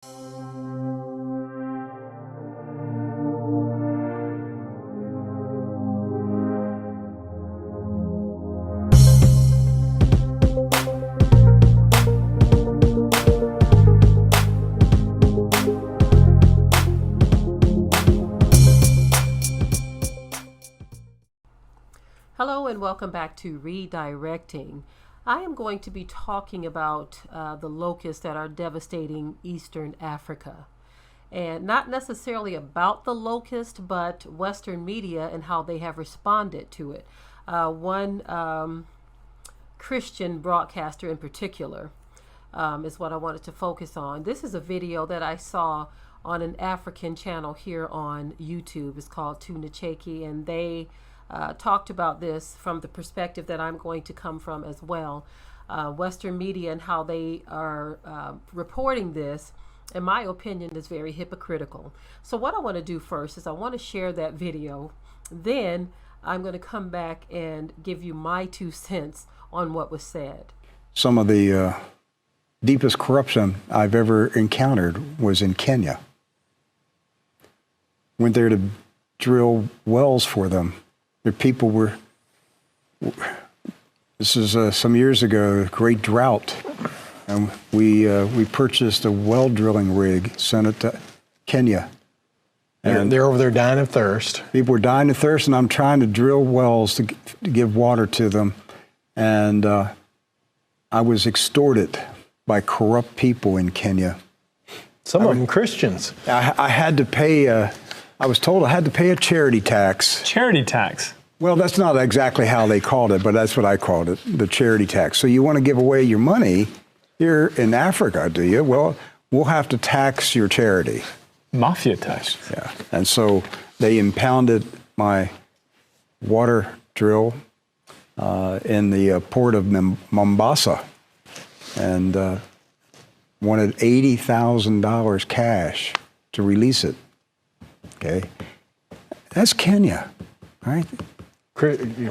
Hello and welcome back to Redirecting. I am going to be talking about the locusts that are devastating Eastern Africa. And not necessarily about the locust, but Western media and how they have responded to it. One Christian broadcaster in particular is what I wanted to focus on. This is a video that I saw on an African channel here on YouTube. It's called Tunacheki, and they talked about this from the perspective that I'm going to come from as well. Western media and how they are reporting this, in my opinion, is very hypocritical. So what I want to do first is I want to share that video. Then I'm going to come back and give you my 2 cents on what was said. Some of the deepest corruption I've ever encountered was in Kenya. Went there to drill wells for them. The people were, this is some years ago, great drought. And we purchased a well drilling rig, sent it to Kenya. And they're over there dying of thirst. People were dying of thirst, and I'm trying to drill wells to give water to them. And I was extorted by corrupt people in Kenya. Some of them Christians. I had to pay I was told I had to pay a charity tax. Charity tax? Well, that's not exactly how they called it, but that's what I called it, the charity tax. So you want to give away your money here in Africa, do you? Well, we'll have to tax your charity. Mafia tax. Yeah. And so they impounded my water drill in the port of Mombasa and wanted $80,000 cash to release it. Okay, that's Kenya, right?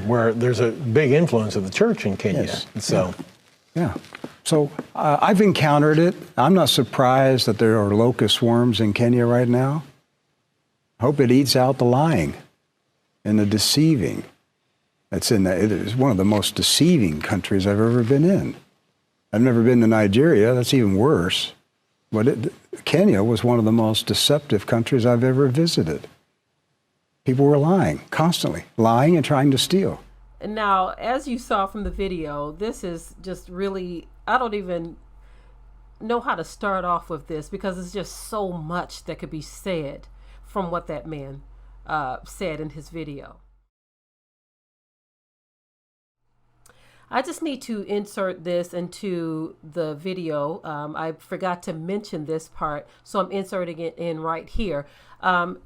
Where there's a big influence of the church in Kenya. Yes. So, yeah. So I've encountered it. I'm not surprised that there are locust swarms in Kenya right now. I hope it eats out the lying and the deceiving. It is one of the most deceiving countries I've ever been in. I've never been to Nigeria. That's even worse. But Kenya was one of the most deceptive countries I've ever visited. People were lying, constantly lying and trying to steal. And now, as you saw from the video, this is just really, I don't even know how to start off with this because it's just so much that could be said from what that man said in his video. I just need to insert this into the video. I forgot to mention this part, so I'm inserting it in right here.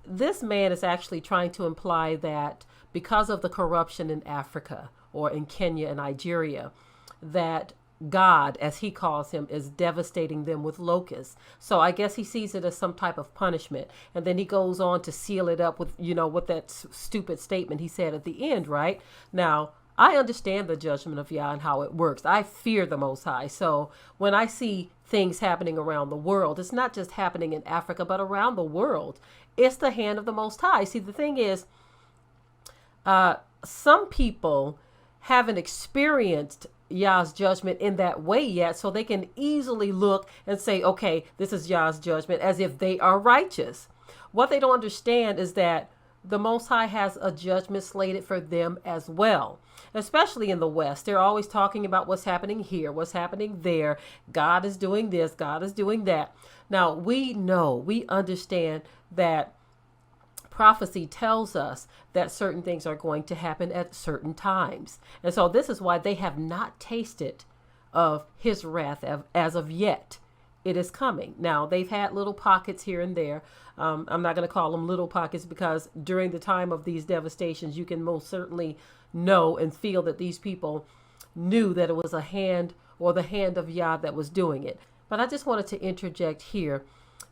This man is actually trying to imply that because of the corruption in Africa or in Kenya and Nigeria, that God, as he calls him, is devastating them with locusts. So I guess he sees it as some type of punishment. And then he goes on to seal it up with, with that stupid statement he said at the end, right? Now, I understand the judgment of Yah and how it works. I fear the Most High. So when I see things happening around the world, it's not just happening in Africa, but around the world. It's the hand of the Most High. See, the thing is, some people haven't experienced Yah's judgment in that way yet, so they can easily look and say, okay, this is Yah's judgment, as if they are righteous. What they don't understand is that the Most High has a judgment slated for them as well, especially in the West. They're always talking about what's happening here, what's happening there. God is doing this, God is doing that. Now, we understand that prophecy tells us that certain things are going to happen at certain times. And so this is why they have not tasted of his wrath as of yet. It is coming. Now, they've had little pockets here and there. I'm not going to call them little pockets because during the time of these devastations, you can most certainly know and feel that these people knew that it was a hand or the hand of Yah that was doing it. But I just wanted to interject here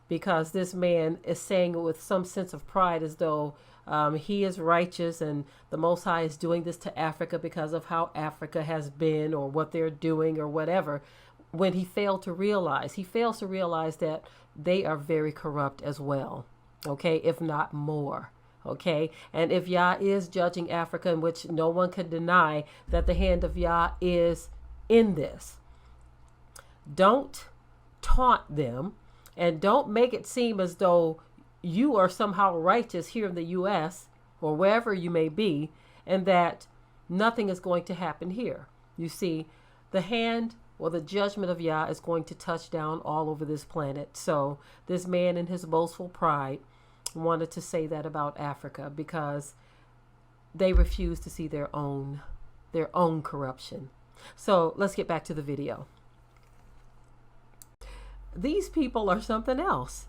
because this man is saying it with some sense of pride as though he is righteous and the Most High is doing this to Africa because of how Africa has been or what they're doing or whatever. when he fails to realize that they are very corrupt as well. Okay, if not more. Okay, and if Yah is judging Africa, in which no one can deny that the hand of Yah is in this, don't taunt them and don't make it seem as though you are somehow righteous here in the U.S. or wherever you may be, and that nothing is going to happen here. You see, the hand or the judgment of Yah is going to touch down all over this planet. So this man in his boastful pride wanted to say that about Africa because they refuse to see their own corruption. So let's get back to the video. These people are something else.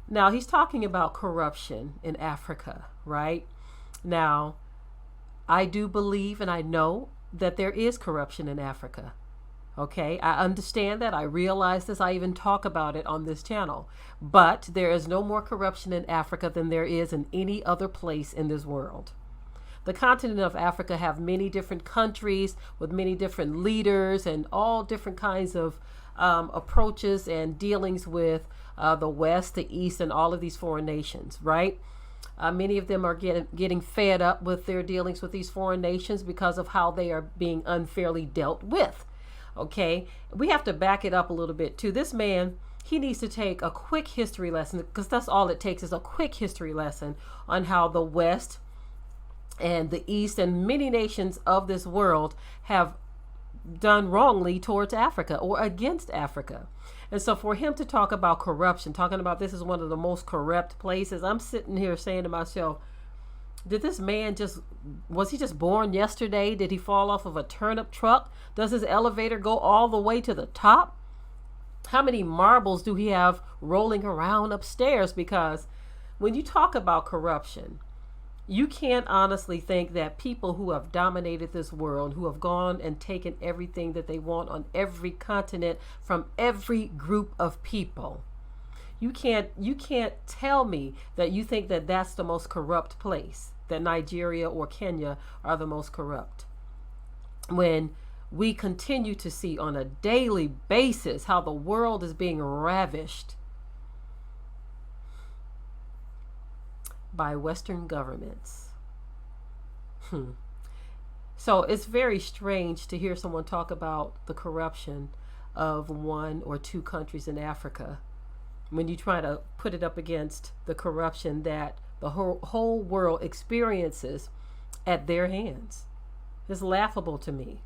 Now, he's talking about corruption in Africa, right? Now, I do believe and I know that there is corruption in Africa. Okay, I understand that. I realize this. I even talk about it on this channel. But there is no more corruption in Africa than there is in any other place in this world. The continent of Africa have many different countries with many different leaders and all different kinds of approaches and dealings with the West, the East, and all of these foreign nations, right? Many of them are getting fed up with their dealings with these foreign nations because of how they are being unfairly dealt with. Okay, we have to back it up a little bit too. This man, he needs to take a quick history lesson, because that's all it takes is a quick history lesson on how the West and the East and many nations of this world have done wrongly towards Africa or against Africa. And so for him to talk about corruption, talking about this is one of the most corrupt places, I'm sitting here saying to myself, did this man was he just born yesterday? Did he fall off of a turnip truck? Does his elevator go all the way to the top? How many marbles do he have rolling around upstairs? Because when you talk about corruption, you can't honestly think that people who have dominated this world, who have gone and taken everything that they want on every continent from every group of people, you can't tell me that you think that that's the most corrupt place, that Nigeria or Kenya are the most corrupt, when we continue to see on a daily basis how the world is being ravished by Western governments. So it's very strange to hear someone talk about the corruption of one or two countries in Africa when you try to put it up against the corruption that the whole world experiences at their hands. It's laughable to me.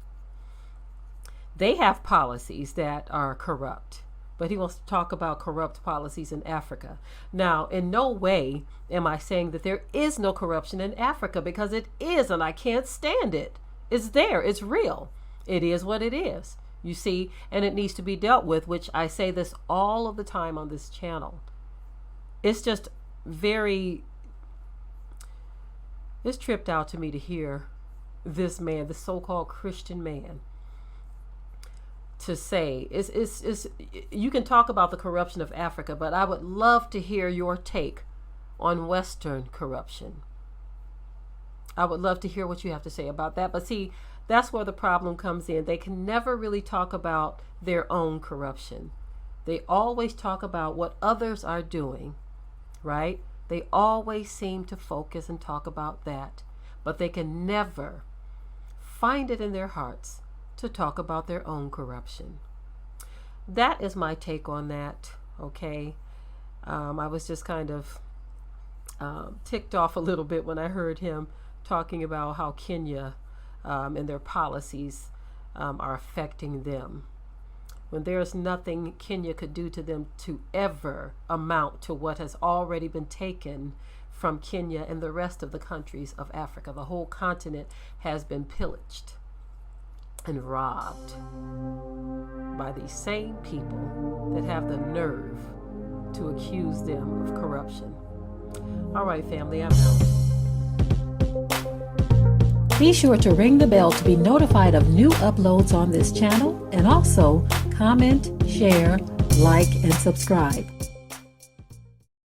They have policies that are corrupt, but he wants to talk about corrupt policies in Africa. Now, in no way am I saying that there is no corruption in Africa, because it is, and I can't stand it. It's there. It's real. It is what it is. You see, and it needs to be dealt with, which I say this all of the time on this channel. It's just it's tripped out to me to hear this man, the so-called Christian man, to say, you can talk about the corruption of Africa, but I would love to hear your take on Western corruption. I would love to hear what you have to say about that. But see, that's where the problem comes in. They can never really talk about their own corruption. They always talk about what others are doing, right? They always seem to focus and talk about that, but they can never find it in their hearts to talk about their own corruption. That is my take on that, okay? I was just kind of ticked off a little bit when I heard him talking about how Kenya and their policies are affecting them, when there's nothing Kenya could do to them to ever amount to what has already been taken from Kenya and the rest of the countries of Africa. The whole continent has been pillaged and robbed by these same people that have the nerve to accuse them of corruption. All right, family, I'm out. Be sure to ring the bell to be notified of new uploads on this channel, and also comment, share, like, and subscribe.